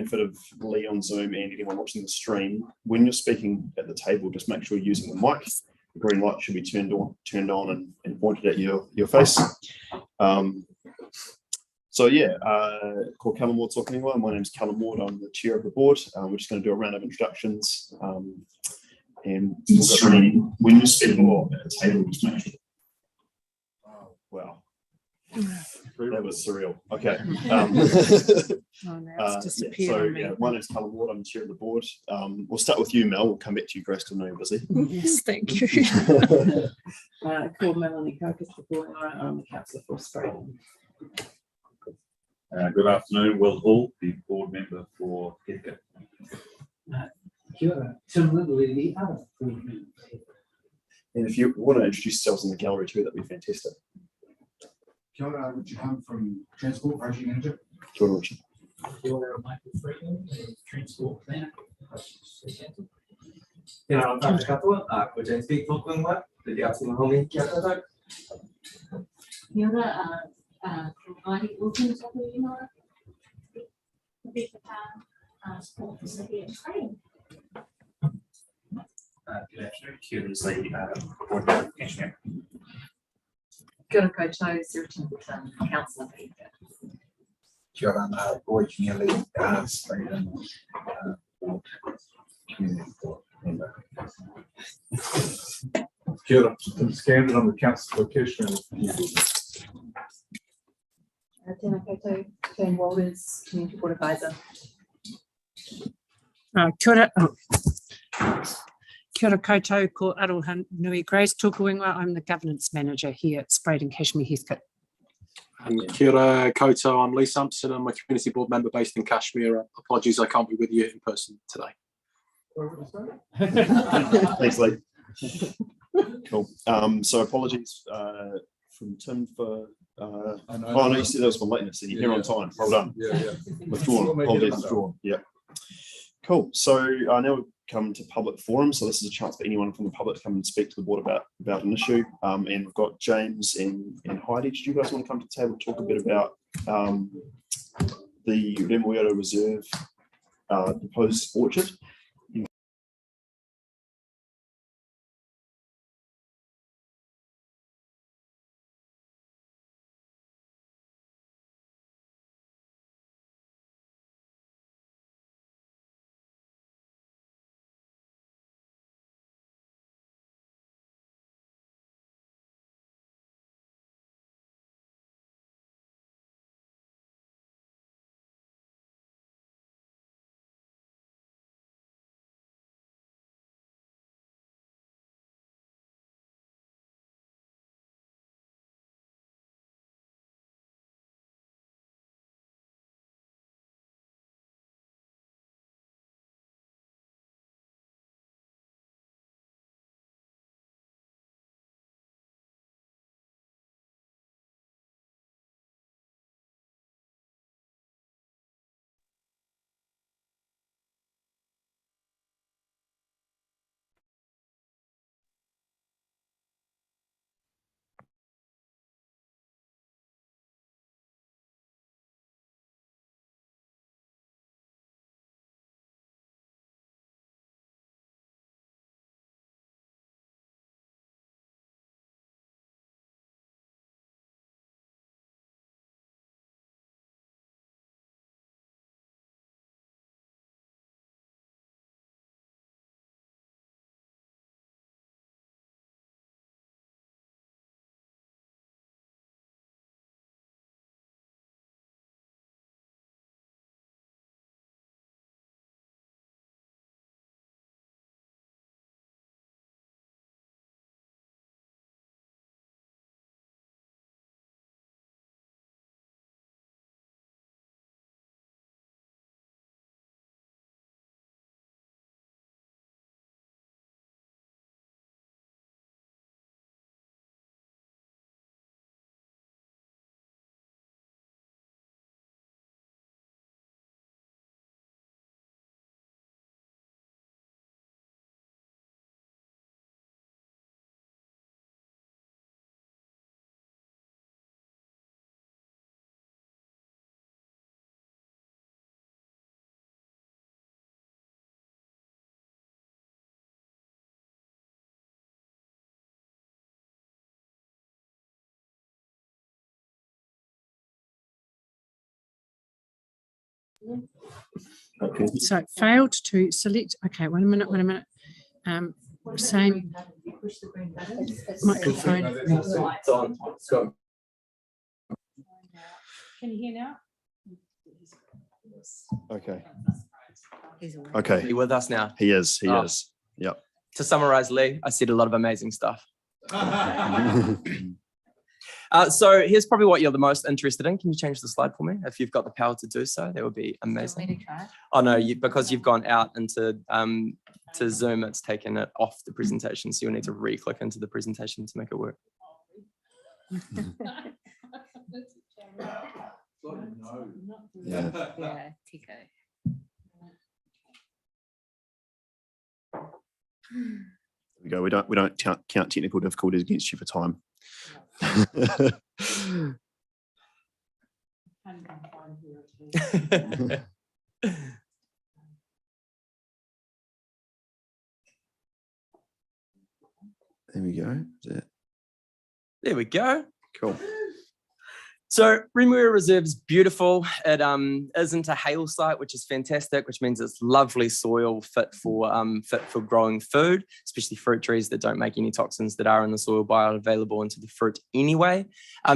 benefit of Lee on Zoom and anyone watching the stream, when you're speaking at the table, just make sure you're using the mic. The green light should be turned on and pointed at your face. So yeah, called Callum Ward's Talking Anywhere. My name's Callum Ward. I'm the chair of the board. We're just going to do a round of introductions. And when you're speaking at the table, just make sure. Oh, wow. That was surreal. Okay. My name's Callum Ward. I'm the chair of the board. We'll start with you, Mel. We'll come back to you, Grace, because I know you're busy. Yes, thank you. Called Melanie Cocos, I'm the councillor for Spreydon. Good afternoon, Will Hall, the board member for Heathcote. Kia ora, Tim Lidley, the other board member. And if you want to introduce yourselves in the gallery too, that'd be fantastic. Kia ora, Richard Hunt from Transport Project Manager. Kia ora, Richard. Kia ora, Michael Freeman, Transport Planner. Kia ora, Dr. Katoa, ko James Big Tokungwa, the Yatsuma Homi, kia ora. Kia ora, Ahi Wilson, Tapuinoa, the Big Sport Facility at Training. Good afternoon, Kia ora, Lee, board member of Cashmere. Kia ora koutou, Sarah Templeton, councillor for Heathcote. Kia ora, Roy Keneally, Spreydon, board board member. Kia ora, Tim Scandon, I'm the councillor for Cashmere. Tēnā koutou, Jane Walters, Community Board Advisor. Kia ora koutou, ko Aroha Nui Grace Tukuinga. I'm the governance manager here at Spreydon-Cashmere-Heathcote. Kia ora koutou, I'm Lee Sampson. I'm a community board member based in Kashmir. Apologies, I can't be with you in person today. Thanks, Lee. Cool. So apologies from Tim for. Oh no, you said that was for lateness, and you're here on time. Well done. Yeah. Withdrawn. Apologies, withdrawn. Yeah. Cool. So now we've come to public forum. So this is a chance for anyone from the public to come and speak to the board about an issue. And we've got James and Heidi. Did you guys want to come to the table and talk a bit about the Waihoro Reserve proposed orchard? Okay. So failed to select, okay, wait a minute. Same microphone. It's on. It's go. Can you hear now? Okay. Are Okay. you with us now? He is. He Oh. is. Yep. To summarize, Lee, I said a lot of amazing stuff. So here's probably what you're the most interested in. Can you change the slide for me? If you've got the power to do so, that would be amazing. Oh no, because you've gone out into to Zoom, it's taken it off the presentation. So you'll need to re-click into the presentation to make it work. Yeah. Yeah, Tico. There we go. We don't count technical difficulties against you for time. There we go. Is it? There we go. Cool. So Remuera Reserve is beautiful. It isn't a hail site, which is fantastic, which means it's lovely soil fit for growing food, especially fruit trees that don't make any toxins that are in the soil bioavailable into the fruit anyway.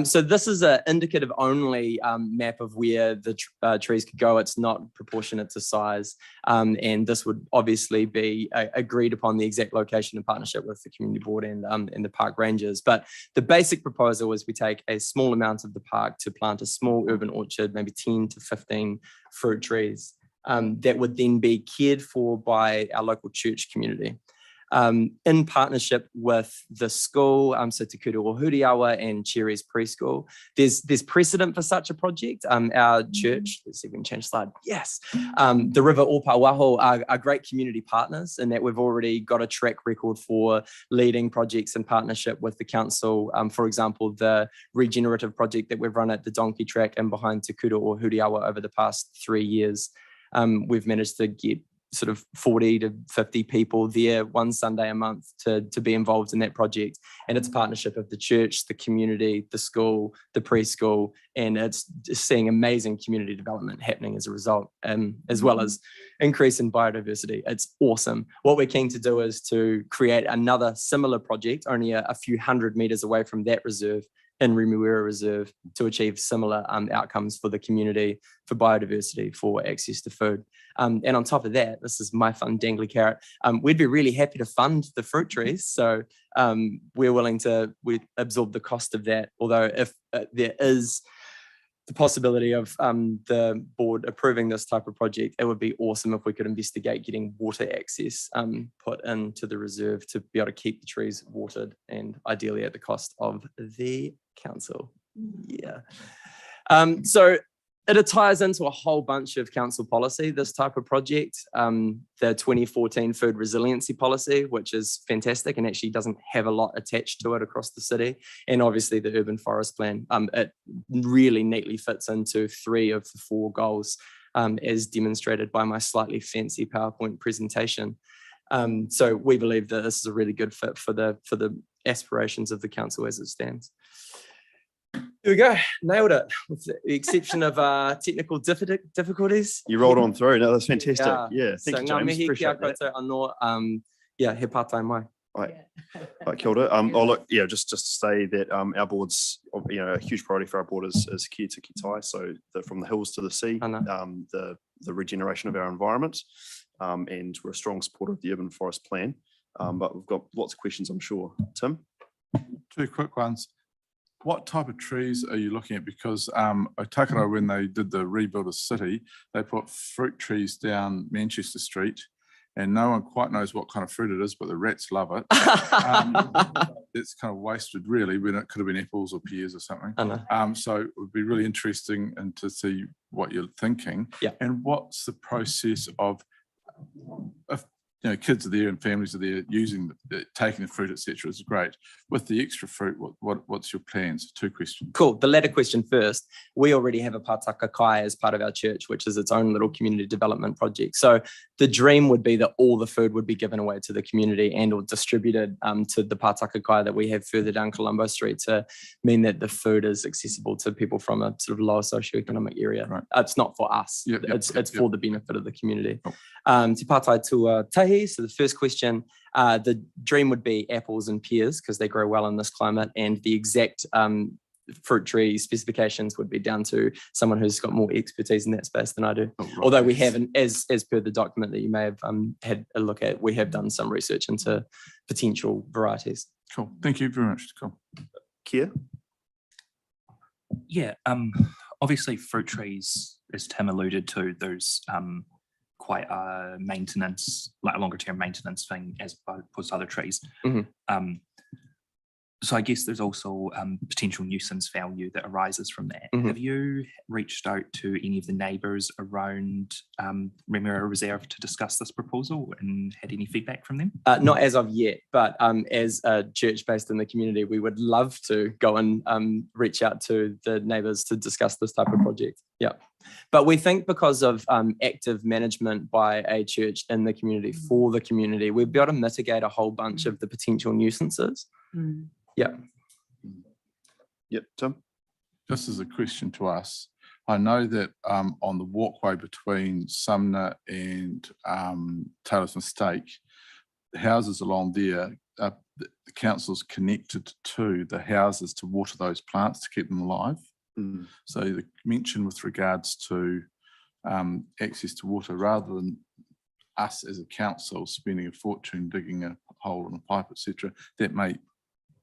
So this is an indicative only map of where the trees could go. It's not proportionate to size. And this would obviously be agreed upon the exact location in partnership with the community board and the park rangers. But the basic proposal is we take a small amount of the park to plant a small urban orchard, maybe 10 to 15 fruit trees that would then be cared for by our local church community. In partnership with the school, so Te Kura o Huriawa and Cherry's Preschool. There's precedent for such a project. Our church, let's see if we can change the slide. Yes. The River Waihoro are great community partners in that we've already got a track record for leading projects in partnership with the council. For example, the regenerative project that we've run at the Donkey Track and behind Te Kura o Huriawa over the past 3 years. We've managed to get sort of 40 to 50 people there one Sunday a month to be involved in that project. And it's a partnership of the church, the community, the school, the preschool, and it's seeing amazing community development happening as a result, as well as increase in biodiversity. It's awesome. What we're keen to do is to create another similar project, only a few hundred meters away from that reserve in Remuera Reserve to achieve similar outcomes for the community, for biodiversity, for access to food. And on top of that, this is my fun dangly carrot, we'd be really happy to fund the fruit trees. So we're willing to absorb the cost of that. Although if there is the possibility of the board approving this type of project, it would be awesome if we could investigate getting water access put into the reserve to be able to keep the trees watered, and ideally at the cost of the council. Yeah. So it ties into a whole bunch of council policy, this type of project. The 2014 food resiliency policy, which is fantastic and actually doesn't have a lot attached to it across the city. And obviously the urban forest plan, it really neatly fits into 3 of the 4 goals as demonstrated by my slightly fancy PowerPoint presentation. So we believe that this is a really good fit for the aspirations of the council as it stands. Here we go, nailed it, with the exception of technical difficulties. You rolled on through. No, that's fantastic. Yeah. Yeah, thank So you, ngā James. mihi Appreciate kia that. koutou anō, yeah, he pātai mai. Right, kia ora. Oh, look, yeah, just to say that our board's, a huge priority for our board is kia te kitai, so from the hills to the sea, Ana. the regeneration of our environment, and we're a strong supporter of the urban forest plan. But we've got lots of questions, I'm sure. Tim? 2 quick ones. What type of trees are you looking at? Because Otakara, when they did the rebuild of city, they put fruit trees down Manchester Street, and no one quite knows what kind of fruit it is, but the rats love it. It's kind of wasted, really, when it could have been apples or pears or something. So it would be really interesting to see what you're thinking. Yeah. And what's the process of, if kids are there and families are there using, taking the fruit, etc. is great. With the extra fruit, what's your plans? 2 questions. Cool. The latter question first. We already have a Pātaka Kai as part of our church, which is its own little community development project. So the dream would be that all the food would be given away to the community and or distributed to the Pātaka Kai that we have further down Colombo Street to mean that the food is accessible to people from a sort of lower socioeconomic area. Right. It's not for us. Yep, It's for the benefit of the community. Cool. Te Pātai Tua Tahi. So the first question, the dream would be apples and pears because they grow well in this climate, and the exact fruit tree specifications would be down to someone who's got more expertise in that space than I do. Oh, right. Although we haven't, as per the document that you may have had a look at, we have done some research into potential varieties. Cool. Thank you very much. Cool. Kia? Yeah, obviously fruit trees, as Tim alluded to, there's quite a maintenance, like a longer term maintenance thing as opposed to other trees. Mhm. So I guess there's also potential nuisance value that arises from that. Mhm. Have you reached out to any of the neighbours around Remuera Reserve to discuss this proposal and had any feedback from them? Not as of yet, but as a church based in the community, we would love to go and reach out to the neighbours to discuss this type of project. Yeah. But we think because of active management by a church in the community for the community, we'll be able to mitigate a whole bunch of the potential nuisances. Yeah. Yep, Tim? Just as a question to us, I know that on the walkway between Sumner and Taylor's Mistake, the houses along there, the council's connected to the houses to water those plants to keep them alive. Mm. So the mention with regards to access to water, rather than us as a council spending a fortune digging a hole in a pipe, etc., that may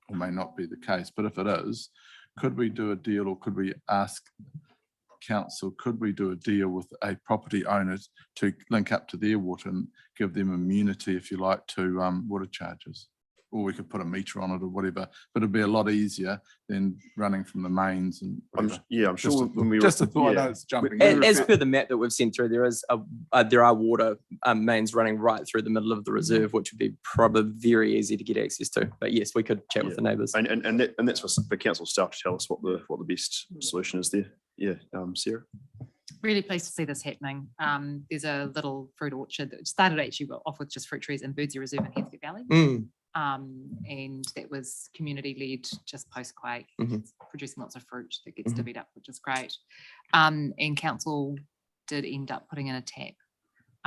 or may not be the case. But if it is, could we do a deal, or could we ask council, could we do a deal with a property owner to link up to their water and give them immunity, if you like, to water charges? Or we could put a meter on it or whatever, but it'd be a lot easier than running from the mains and whatever. I'm sure when we just a thought. I know it's jumping. As per the map that we've sent through, there are water mains running right through the middle of the reserve, which would be probably very easy to get access to. But yes, we could chat with the neighbours. And that's for the council staff to tell us what the best solution is there. Yeah, Sarah. Really pleased to see this happening. There's a little fruit orchard that started actually off with just fruit trees in Birdsea Reserve in Heathcote Valley. And that was community led just post-quake, producing lots of fruit that gets divvied up, which is great. And council did end up putting in a tap,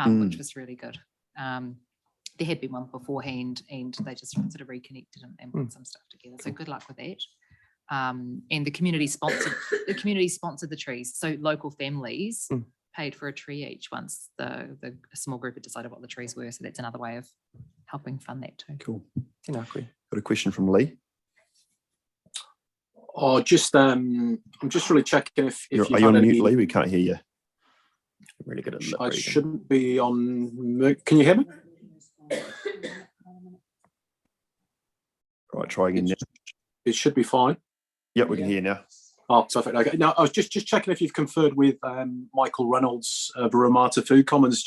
which was really good. There had been one beforehand and they just sort of reconnected and put some stuff together. So good luck with that. And the community sponsored the trees. So local families paid for a tree each once the small group had decided what the trees were. So that's another way of helping fund that too. Cool. Got a question from Lee. Oh, I'm just really checking if Are you on mute, Lee? We can't hear you. I'm really good at lip I reading. shouldn't be on mute. Can you hear me? Right, try again now. It should be fine. Yep, we can hear you now. Oh, perfect. Okay. Now, I was just checking if you've conferred with Michael Reynolds of Ramata Food Commons.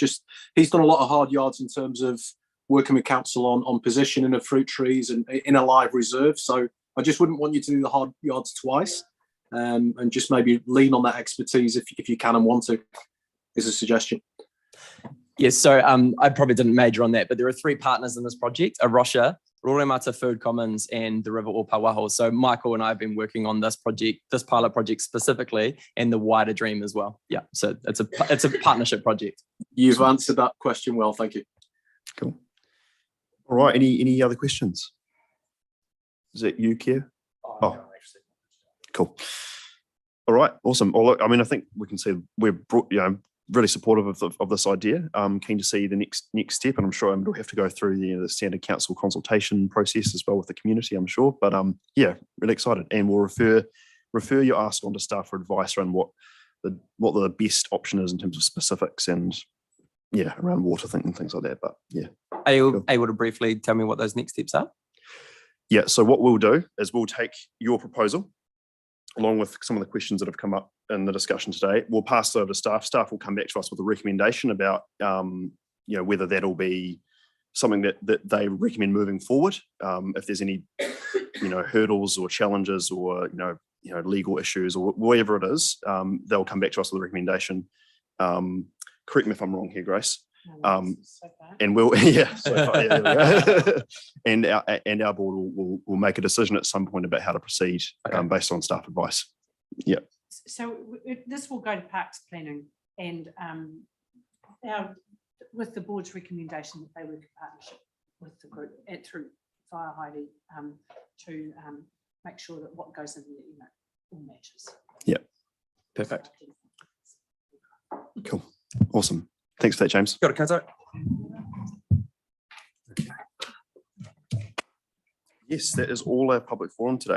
He's done a lot of hard yards in terms of working with council on positioning of fruit trees and in a live reserve. So I just wouldn't want you to do the hard yards twice, and just maybe lean on that expertise if you can and want to, is a suggestion. Yes, so I probably didn't major on that, but there are 3 partners in this project: Arosha, Roremata Food Commons, and the River Opawaho. So Michael and I have been working on this project, this pilot project specifically, and the wider dream as well. Yeah, so it's a partnership project. You've answered that question well, thank you. Cool. All right, any other questions? Is it you, Keir? Oh, cool. All right, awesome. Well, look, I mean, I think we can see we're really supportive of this idea. Keen to see the next step, and I'm sure we'll have to go through the standard council consultation process as well with the community, I'm sure. But yeah, really excited, and we'll refer your ask on to staff for advice around what the best option is in terms of specifics and around water and things like that. But yeah, are you able to briefly tell me what those next steps are? Yeah, so what we'll do is we'll take your proposal along with some of the questions that have come up in the discussion today. We'll pass it over to staff. Staff will come back to us with a recommendation about whether that'll be something that they recommend moving forward. If there's any, hurdles or challenges or, legal issues or whatever it is, they'll come back to us with a recommendation. Correct me if I'm wrong here, Grace. And we'll, and our board will make a decision at some point about how to proceed based on staff advice. Yeah. So this will go to Parks Planning and with the board's recommendation that they work in partnership with the group through via Heidi to make sure that what goes in there, all matches. Yeah. Perfect. Cool. Awesome. Thanks for that, James. Got it, Kato. Yes, that is all our public forum today.